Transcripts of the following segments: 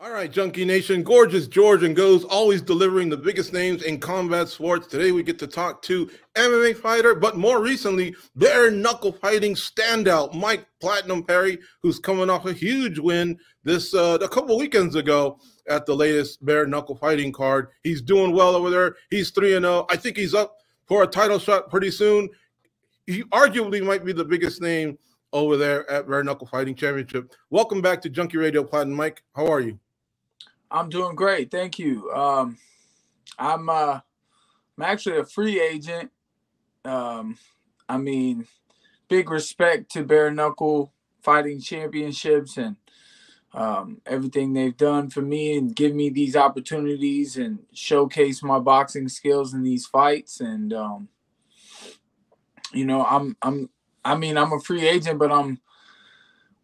All right, Junkie Nation, gorgeous George and Goes, always delivering the biggest names in combat sports. Today we get to talk to MMA fighter, but more recently, bare knuckle fighting standout Mike Platinum Perry, who's coming off a huge win this a couple weekends ago at the latest bare knuckle fighting card. He's doing well over there. He's 3-0. I think he's up for a title shot pretty soon. He arguably might be the biggest name over there at Bare Knuckle Fighting Championship. Welcome back to Junkie Radio, Platinum Mike. How are you? I'm doing great, thank you. I'm actually a free agent. Big respect to Bare Knuckle Fighting Championships and everything they've done for me and give me these opportunities and showcase my boxing skills in these fights. And I'm a free agent, but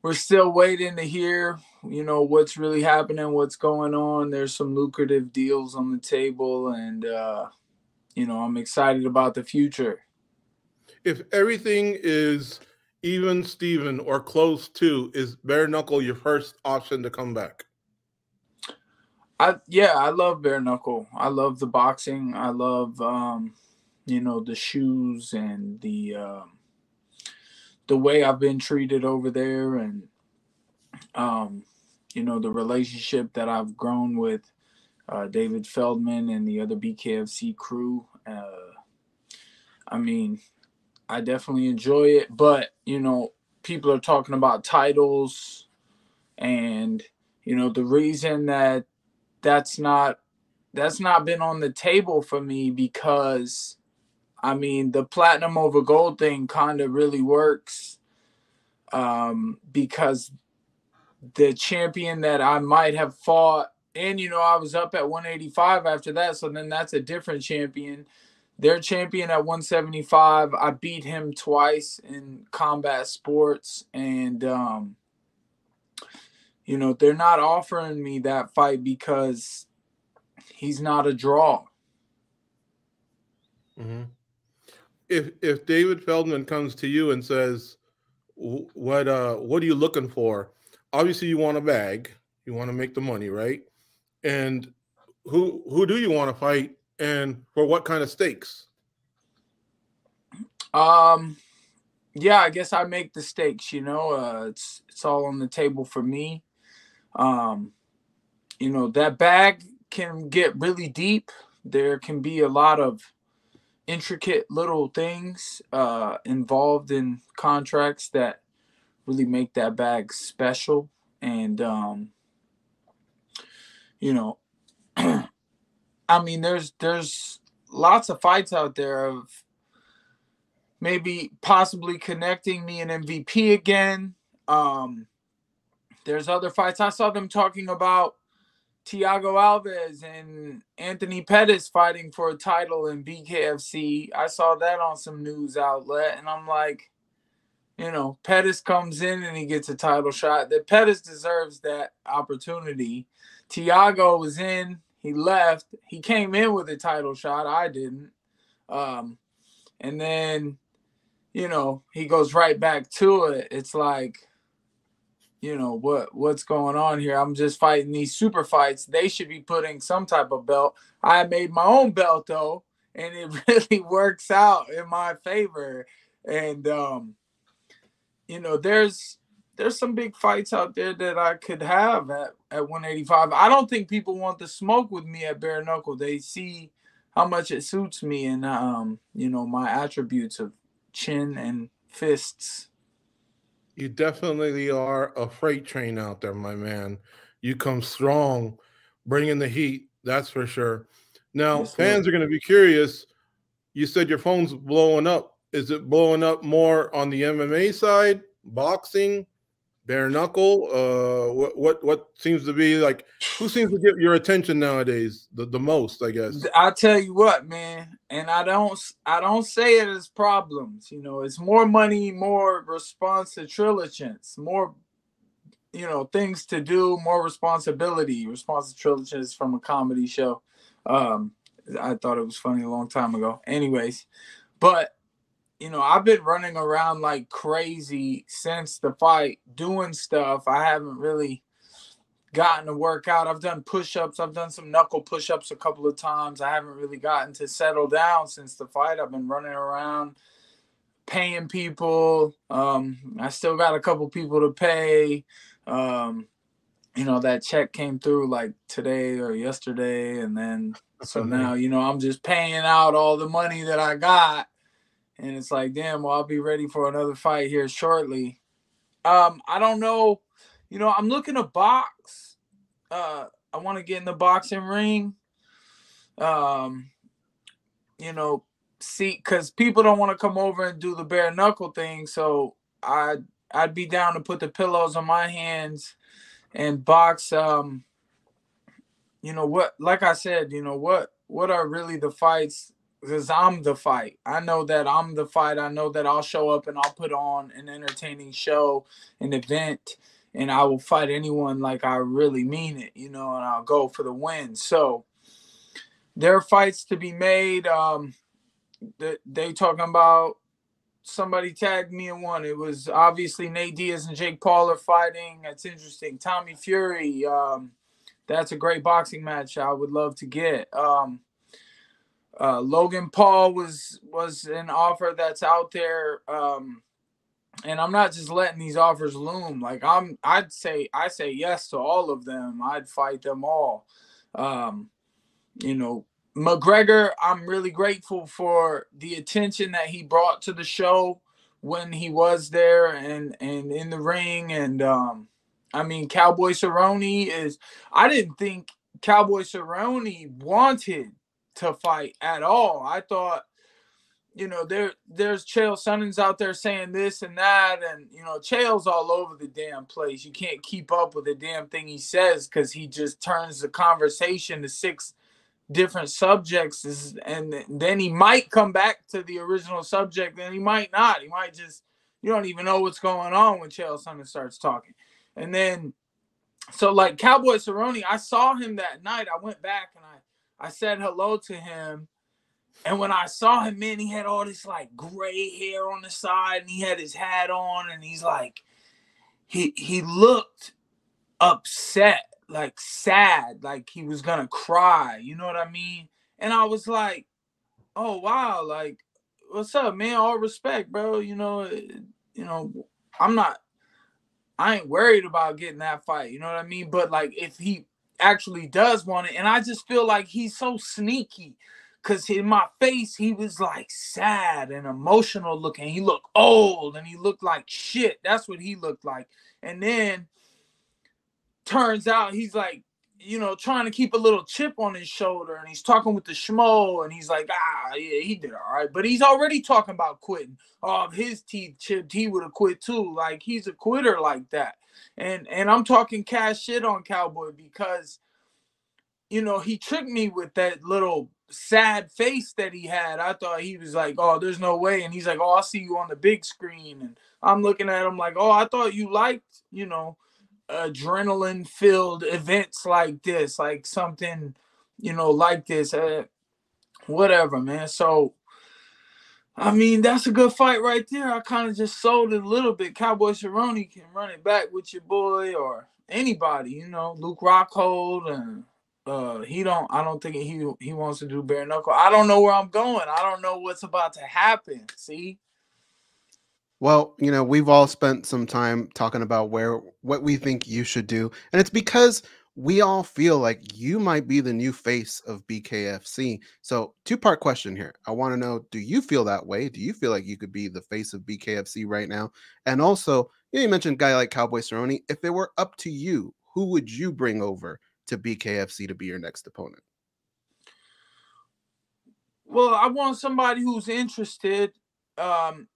we're still waiting to hear, what's really happening, what's going on. There's some lucrative deals on the table, and, I'm excited about the future. If everything is even Steven or close to, is bare knuckle your first option to come back? I love bare knuckle. I love the boxing. I love, the shoes and the way I've been treated over there, and the relationship that I've grown with David Feldman and the other BKFC crew. I definitely enjoy it, but people are talking about titles, and the reason that's not been on the table for me, because the platinum over gold thing kind of really works, because the champion that I might have fought, and I was up at 185 after that, so then that's a different champion. Their champion at 175, I beat him twice in combat sports, and they're not offering me that fight because he's not a draw. Mm-hmm. If David Feldman comes to you and says, what are you looking for? Obviously, you want a bag. You want to make the money, right? And who do you want to fight, and for what kind of stakes? I guess I make the stakes. It's all on the table for me. That bag can get really deep. There can be a lot of intricate little things involved in contracts that really make that bag special. And there's lots of fights out there of maybe possibly connecting me and MVP again. There's other fights. I saw them talking about Thiago Alves and Anthony Pettis fighting for a title in BKFC. I saw that on some news outlet, and I'm like, Pettis comes in and he gets a title shot. That Pettis deserves that opportunity. Thiago was in, he left. He came in with a title shot. I didn't. And then, he goes right back to it. It's like, what's going on here? I'm just fighting these super fights. They should be putting some type of belt. I made my own belt though, and it really works out in my favor. And there's some big fights out there that I could have at 185. I don't think people want to smoke with me at bare knuckle. They see how much it suits me and my attributes of chin and fists. You definitely are a freight train out there, my man. You come strong, bringing the heat, that's for sure. Now, yes, fans are going to be curious. You said your phone's blowing up. Is it blowing up more on the MMA side, boxing, bare knuckle? What seems to be like, who seems to get your attention nowadays the most, I guess? I tell you what, man, and I don't say it as problems. It's more money, more response to Trilochance, more things to do, more responsibility. Response to Trilochance from a comedy show. I thought it was funny a long time ago. Anyways, but I've been running around like crazy since the fight, doing stuff. I haven't really gotten to work out. I've done push-ups. I've done some knuckle push-ups a couple of times. I haven't really gotten to settle down since the fight. I've been running around paying people. I still got a couple people to pay. That check came through like today or yesterday. And then, so now, I'm just paying out all the money that I got. And it's like, damn, well, I'll be ready for another fight here shortly. I don't know. I'm looking to box. I want to get in the boxing ring. See, because people don't want to come over and do the bare knuckle thing. So I'd be down to put the pillows on my hands and box. Like I said, what are really the fights? Because I'm the fight. I know that I'm the fight. I know that I'll show up and I'll put on an entertaining show, an event, and I will fight anyone like I really mean it, and I'll go for the win. So there are fights to be made. They talking about, somebody tagged me in one. It was obviously Nate Diaz and Jake Paul are fighting. That's interesting. Tommy Fury. That's a great boxing match I would love to get. Logan Paul was an offer that's out there. And I'm not just letting these offers loom. Like I say yes to all of them. I'd fight them all. McGregor, I'm really grateful for the attention that he brought to the show when he was there and in the ring. And Cowboy Cerrone I didn't think Cowboy Cerrone wanted to fight at all. I thought, there's Chael Sonnen's out there saying this and that, and Chael's all over the damn place. You can't keep up with the damn thing he says because he just turns the conversation to 6 different subjects, and then he might come back to the original subject, and he might not. He might just, you don't even know what's going on when Chael Sonnen starts talking. And then, so like Cowboy Cerrone, I saw him that night. I went back and I said hello to him. And when I saw him, man, he had all this like gray hair on the side, and he had his hat on, and he's like, he looked upset, like sad, like he was gonna cry. You know what I mean? And I was like, oh wow, like, what's up, man? All respect, bro. I ain't worried about getting that fight. You know what I mean? But like, if he actually does want it, and I just feel like he's so sneaky. Because in my face, he was like sad and emotional looking. He looked old and he looked like shit. That's what he looked like. And then turns out he's like, trying to keep a little chip on his shoulder. And he's talking with the schmo. And he's like, yeah, he did all right. But he's already talking about quitting. Oh, if his teeth chipped, he would have quit too. Like, he's a quitter like that. And I'm talking cash shit on Cowboy because, he tricked me with that little sad face that he had. I thought he was like, oh, there's no way. And he's like, oh, I'll see you on the big screen. And I'm looking at him like, oh, I thought you liked, adrenaline filled events like this, like something, like this, whatever, man. So, that's a good fight right there. I kind of just sold it a little bit. Cowboy Cerrone can run it back with your boy or anybody, Luke Rockhold, and I don't think he wants to do bare knuckle. I don't know where I'm going. I don't know what's about to happen. See? Well, we've all spent some time talking about what we think you should do. And it's because we all feel like you might be the new face of BKFC. So 2-part question here. I want to know, do you feel that way? Do you feel like you could be the face of BKFC right now? And also, you mentioned a guy like Cowboy Cerrone. If it were up to you, who would you bring over to BKFC to be your next opponent? Well, I want somebody who's interested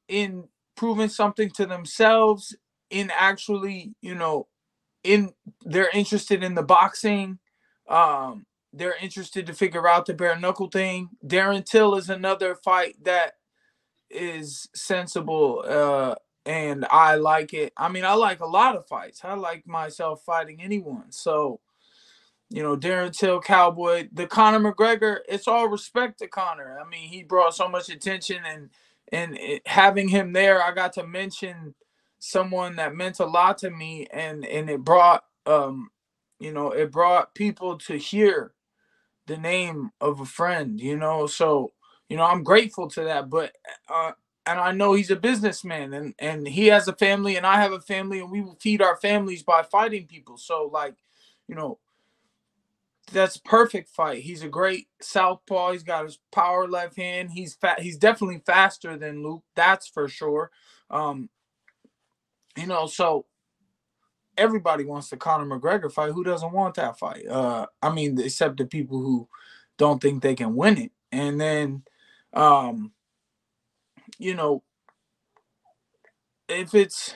in proving something to themselves, in actually, they're interested in the boxing. They're interested to figure out the bare knuckle thing. Darren Till is another fight that is sensible, and I like it. I like a lot of fights. I like myself fighting anyone. So, Darren Till, Cowboy, the Conor McGregor, it's all respect to Conor. He brought so much attention, and having him there, I got to mention someone that meant a lot to me, and it brought you know, it brought people to hear the name of a friend, you know. So, you know, I'm grateful to that. But and I know he's a businessman, and he has a family and I have a family, and we will feed our families by fighting people. So like, you know, that's perfect fight. He's a great southpaw. He's got his power left hand. He's fat. He's definitely faster than Luke. That's for sure. Um, you know, so everybody wants the Conor McGregor fight. Who doesn't want that fight? I mean, except the people who don't think they can win it. And then, um, you know, if it's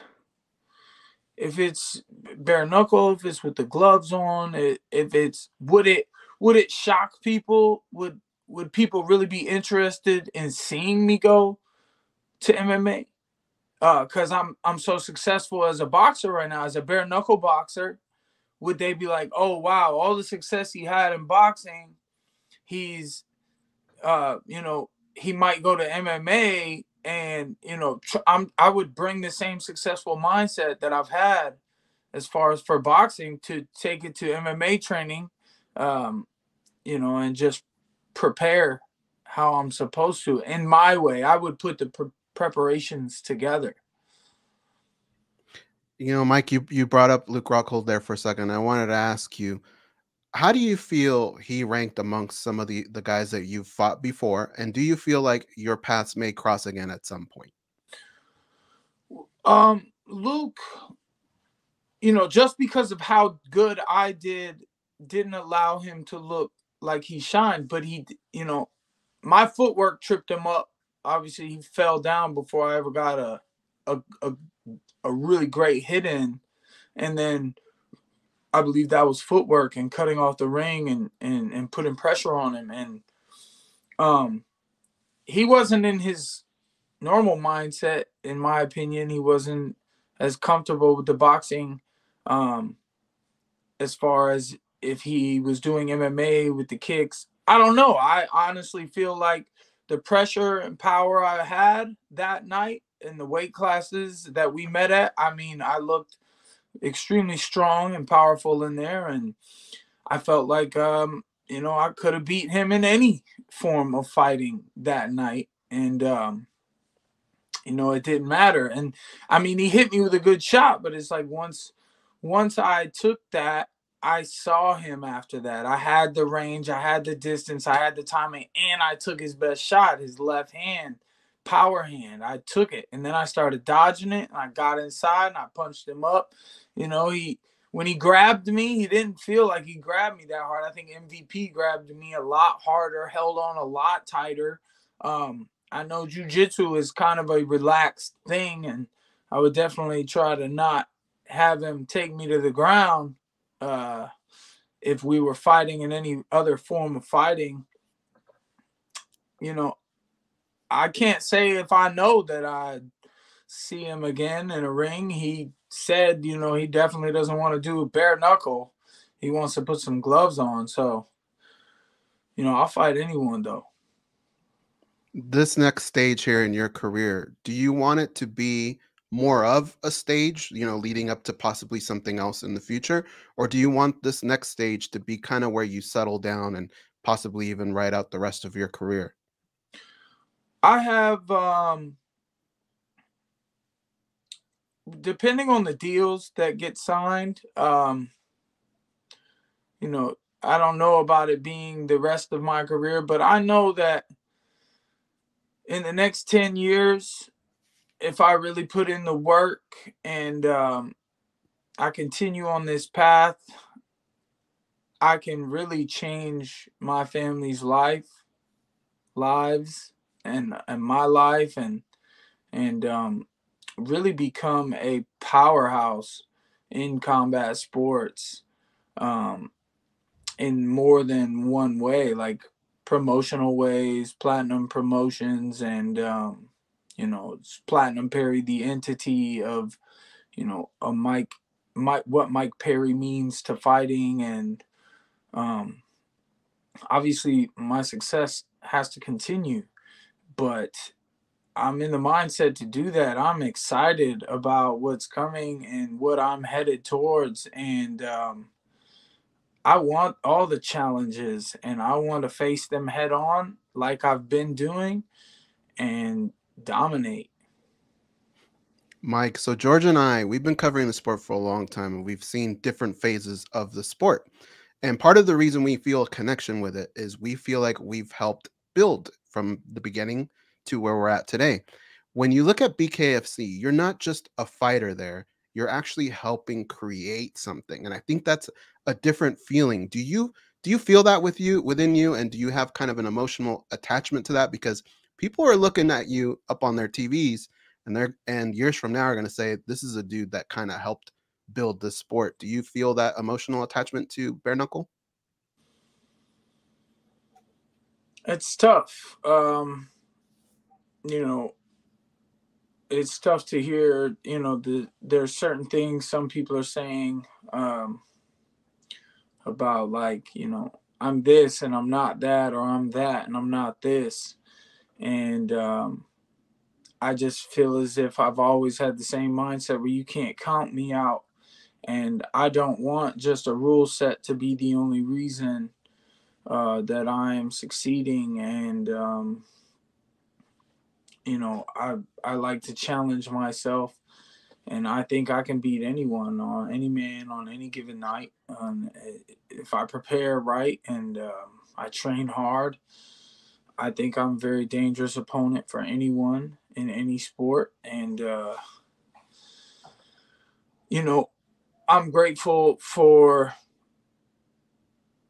bare knuckle, if it's with the gloves on, if it's would it shock people? Would people really be interested in seeing me go to MMA? Because I'm so successful as a boxer right now, as a bare knuckle boxer. Would they be like, oh wow, all the success he had in boxing, he's you know, he might go to MMA, and you know, I would bring the same successful mindset that I've had as far as for boxing to take it to MMA training, you know, and just prepare how I'm supposed to in my way. I would put the preparations together. You know, Mike, you brought up Luke Rockhold there for a second. I wanted to ask you, how do you feel he ranked amongst some of the guys that you've fought before? And do you feel like your paths may cross again at some point? Luke, you know, just because of how good I didn't allow him to look like he shined, but he, you know, my footwork tripped him up. Obviously, he fell down before I ever got a really great hit in, and then I believe that was footwork and cutting off the ring and putting pressure on him. And he wasn't in his normal mindset, in my opinion. He wasn't as comfortable with the boxing, as far as if he was doing MMA with the kicks. I don't know. I honestly feel like the pressure and power I had that night in the weight classes that we met at, I mean, I looked extremely strong and powerful in there, and I felt like you know, I could have beat him in any form of fighting that night. And you know, it didn't matter. And I mean, he hit me with a good shot, but it's like once I took that, I saw him after that. I had the range, I had the distance, I had the timing, and I took his best shot, his left hand, power hand. I took it, and then I started dodging it, and I got inside and I punched him up. You know, when he grabbed me, he didn't feel like he grabbed me that hard. I think MVP grabbed me a lot harder, held on a lot tighter. I know jiu-jitsu is kind of a relaxed thing, and I would definitely try to not have him take me to the ground if we were fighting in any other form of fighting. You know, I can't say if I know that I'd see him again in a ring. He said, you know, he definitely doesn't want to do bare knuckle. He wants to put some gloves on. So, you know, I'll fight anyone though. This next stage here in your career, do you want it to be more of a stage, you know, leading up to possibly something else in the future? Or do you want this next stage to be kind of where you settle down and possibly even ride out the rest of your career? I have, depending on the deals that get signed, you know, I don't know about it being the rest of my career, but I know that in the next 10 years, if I really put in the work and I continue on this path, I can really change my family's lives, and my life, and really become a powerhouse in combat sports, in more than one way, like promotional ways, Platinum Promotions, and you know, Platinum Perry, the entity of, you know, a Mike, what Mike Perry means to fighting. And obviously my success has to continue, but I'm in the mindset to do that. I'm excited about what's coming and what I'm headed towards. And I want all the challenges, and I want to face them head on like I've been doing and dominate. Mike, so George and I, we've been covering the sport for a long time and we've seen different phases of the sport. And part of the reason we feel a connection with it is we feel like we've helped build from the beginning to where we're at today. When you look at BKFC, you're not just a fighter there, you're actually helping create something. And I think that's a different feeling. Do you feel that within you, and do you have kind of an emotional attachment to that, because people are looking at you up on their TVs and years from now are going to say this is a dude that kind of helped build the sport. Do you feel that emotional attachment to bare knuckle? It's tough. You know, it's tough to hear, there's certain things some people are saying about, like, I'm this and I'm not that, or I'm that and I'm not this. And I just feel as if I've always had the same mindset where you can't count me out. And I don't want just a rule set to be the only reason that I am succeeding. And, I like to challenge myself. And I think I can beat anyone or any man on any given night. If I prepare right and I train hard, I think I'm a very dangerous opponent for anyone in any sport. And, I'm grateful for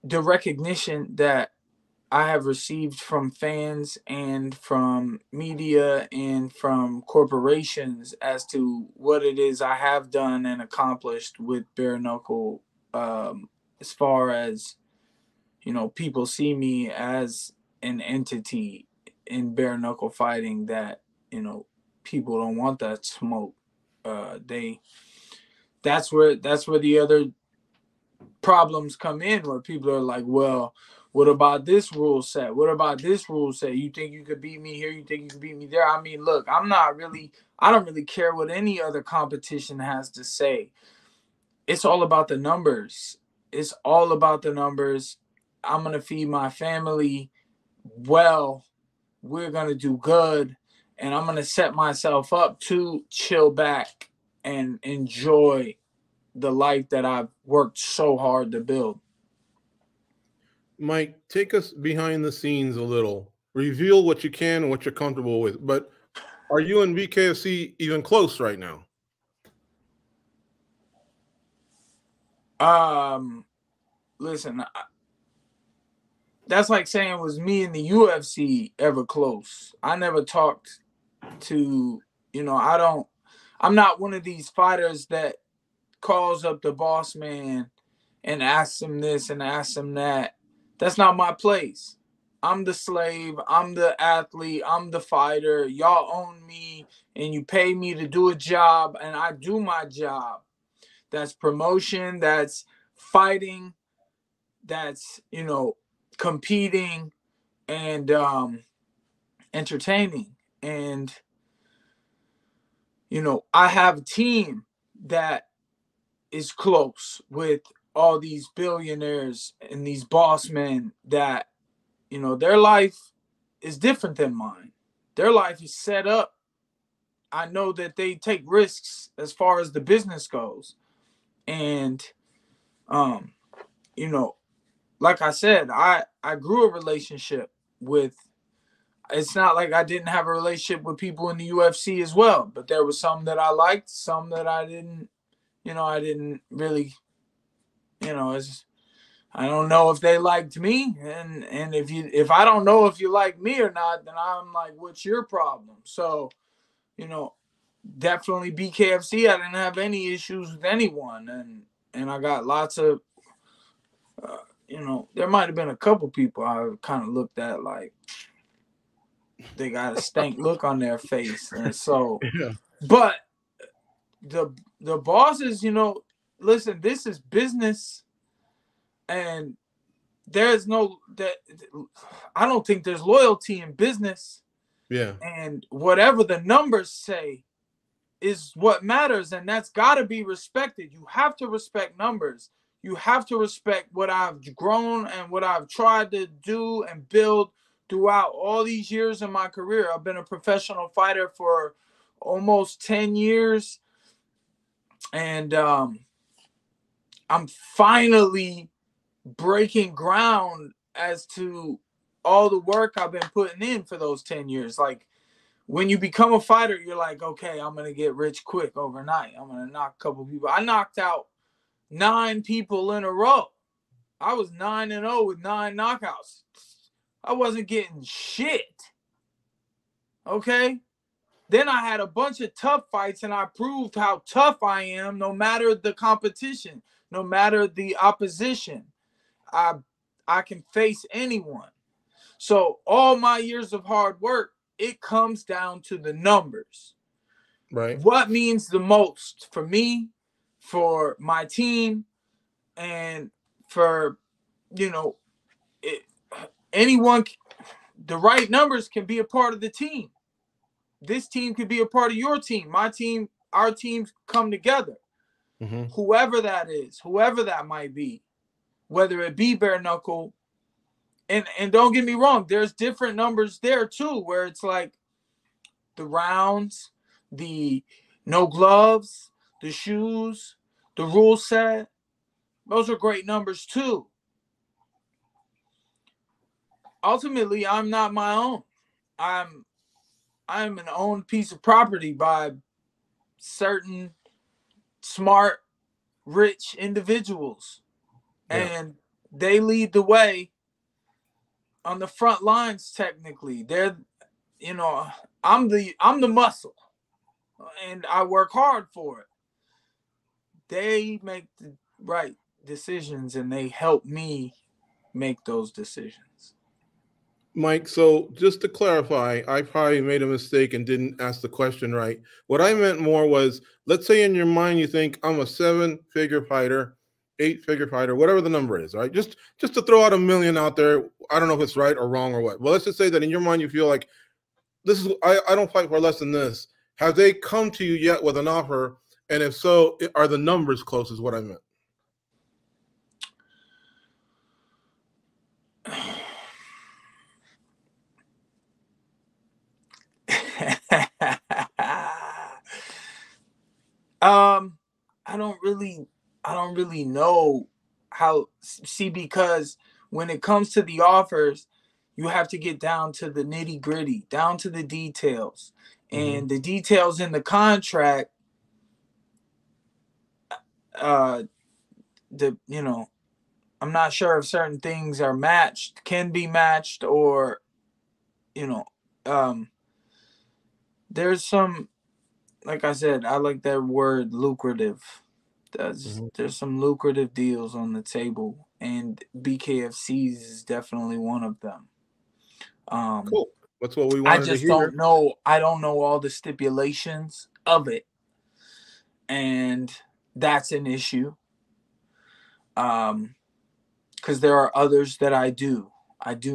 the recognition that I have received from fans and from media and from corporations as to what it is I have done and accomplished with bare knuckle. As far as, people see me as an entity in bare knuckle fighting that, people don't want that smoke. That's where the other problems come in, where people are like, well, what about this rule set? What about this rule set? You think you could beat me here? You think you could beat me there? I mean, look, I don't really care what any other competition has to say. It's all about the numbers. It's all about the numbers. I'm going to feed my family well. We're going to do good. And I'm going to set myself up to chill back and enjoy the life that I've worked so hard to build. Mike, take us behind the scenes a little. Reveal what you can and what you're comfortable with. But are you and BKFC even close right now? Listen, that's like saying, was me and the UFC ever close? I never talked to, I'm not one of these fighters that calls up the boss man and asks him this and asks him that. That's not my place. I'm the slave. I'm the athlete. I'm the fighter. Y'all own me and you pay me to do a job, and I do my job. That's promotion. That's fighting. That's, competing and entertaining. And, I have a team that is close with all these billionaires and these boss men that, their life is different than mine. Their life is set up. I know that they take risks as far as the business goes. And, like I said, I grew a relationship with, it's not like I didn't have a relationship with people in the UFC as well, but there was some that I liked, some that I didn't, I didn't really, I don't know if they liked me. And if I don't know if you like me or not, then I'm like, what's your problem? So, definitely BKFC, I didn't have any issues with anyone. And I got lots of, there might have been a couple people I kind of looked at like they got a stank look on their face. And so, yeah. But the bosses, listen, this is business, and I don't think there's loyalty in business. Yeah. And whatever the numbers say is what matters, and that's got to be respected. You have to respect numbers. you have to respect what I've grown and what I've tried to do and build throughout all these years in my career. I've been a professional fighter for almost 10 years. And I'm finally breaking ground as to all the work I've been putting in for those 10 years. Like, when you become a fighter, you're like, okay, I'm going to get rich quick overnight. I'm going to knock a couple people. I knocked out 9 people in a row. I was 9-0 with 9 knockouts. I wasn't getting shit. Okay? Then I had a bunch of tough fights, and I proved how tough I am no matter the competition, no matter the opposition. I can face anyone. So all my years of hard work, it comes down to the numbers. Right. What means the most for me, for my team, and for, anyone. The right numbers can be a part of the team. This team could be a part of your team. My team, our teams come together. Mm-hmm. Whoever that is, whoever that might be, whether it be bare knuckle. And don't get me wrong, there's different numbers there too, where it's like the rounds, the no gloves, the shoes, the rule set. Those are great numbers too. Ultimately, I'm not my own. I'm an owned piece of property by certain smart, rich individuals. Yeah. And they lead the way on the front lines. Technically, they're, I'm the muscle, and I work hard for it. They make the right decisions, and they help me make those decisions. Mike, so just to clarify, I probably made a mistake and didn't ask the question right. What I meant more was, let's say in your mind you think I'm a 7-figure fighter, 8-figure fighter, whatever the number is, right? Just to throw out $1 million out there. I don't know if it's right or wrong or what. Well, let's just say that in your mind you feel like this is I don't fight for less than this. Have they come to you yet with an offer? And if so, are the numbers close? Is what I meant. I don't really know how. See, because when it comes to the offers, you have to get down to the nitty gritty, down to the details, and the details in the contract. I'm not sure if certain things are matched, can be matched, or, there's some, like I said, I like that word lucrative. There's some lucrative deals on the table, and BKFC's is definitely one of them. Cool. That's what we wanted to hear. Don't know. I don't know all the stipulations of it, and that's an issue. Because there are others that I do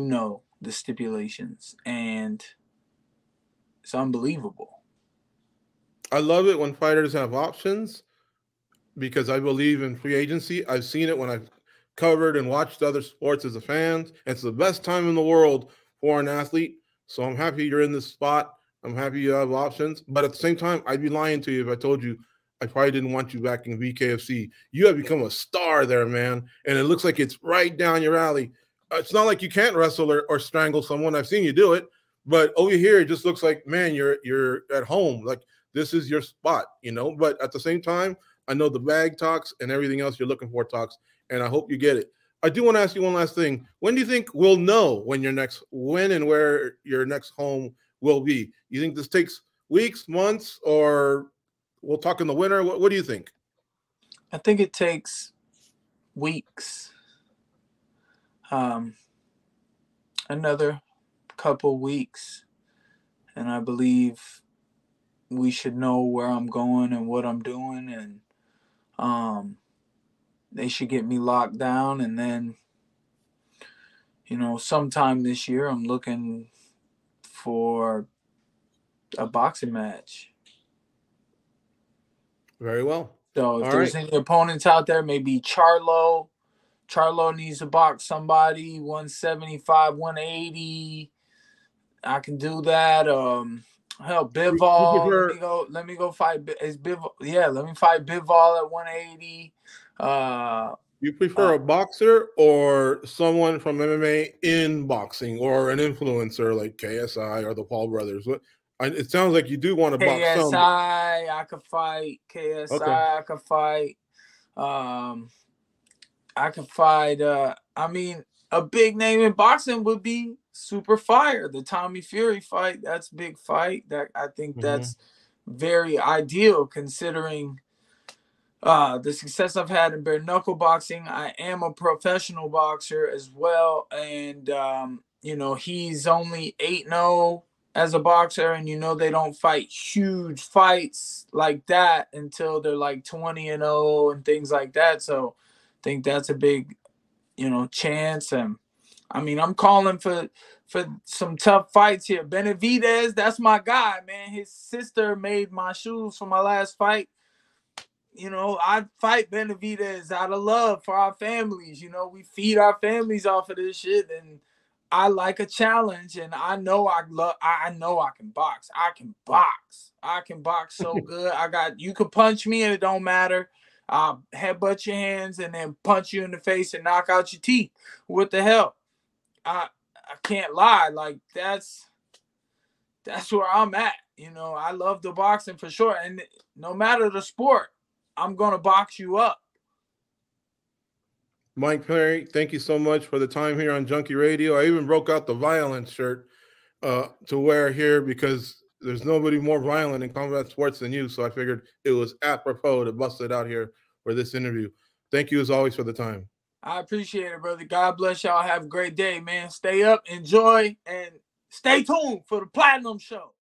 know the stipulations, and it's unbelievable. I love it when fighters have options, because I believe in free agency. I've seen it when I've covered and watched other sports as a fan. It's the best time in the world for an athlete. So I'm happy you're in this spot. I'm happy you have options. But at the same time, I'd be lying to you if I told you I probably didn't want you back in BKFC. You have become a star there, man. And it looks like it's right down your alley. It's not like you can't wrestle or strangle someone. I've seen you do it. But over here, it just looks like, man, you're at home. Like, this is your spot, But at the same time, I know the bag talks and everything else you're looking for talks, and I hope you get it. I do want to ask you one last thing. When do you think we'll know when and where your next home will be? You think this takes weeks, months, or we'll talk in the winter? What do you think? I think it takes weeks. Another couple weeks, and I believe we should know where I'm going and what I'm doing, and they should get me locked down, and then sometime this year I'm looking for a boxing match. Very well. So if All there's right. any opponents out there, maybe Charlo. Charlo needs to box somebody 175, 180. I can do that. Hell, You Bivol. prefer Let me go fight. Is Bivol? Yeah, let me fight Bivol at 180. you prefer a boxer or someone from MMA in boxing, or an influencer like KSI or the Paul brothers? It sounds like you do want to box some. KSI. I could fight KSI. Okay. I could fight. I could fight. I mean, a big name in boxing would be Super Fire, the Tommy Fury fight. That's a big fight. That I think that's very ideal considering the success I've had in bare knuckle boxing. I am a professional boxer as well, and you know, he's only 8-0 as a boxer, and you know they don't fight huge fights like that until they're like 20-0 and things like that. So I think that's a big, you know, chance. And I mean, I'm calling for some tough fights here. Benavidez, that's my guy, man. His sister made my shoes for my last fight. You know, I fight Benavidez out of love for our families. You know, we feed our families off of this shit, and I like a challenge. And I know I know I can box. I can box so good. You could punch me and it don't matter. I'll headbutt your hands and then punch you in the face and knock out your teeth. What the hell? I can't lie. Like that's where I'm at. You know, I love the boxing for sure. And no matter the sport, I'm going to box you up. Mike Perry, thank you so much for the time here on Junkie Radio. I even broke out the violence shirt to wear here because there's nobody more violent in combat sports than you. So I figured it was apropos to bust it out here for this interview. Thank you as always for the time. I appreciate it, brother. God bless y'all. Have a great day, man. Stay up, enjoy, and stay tuned for the Platinum Show.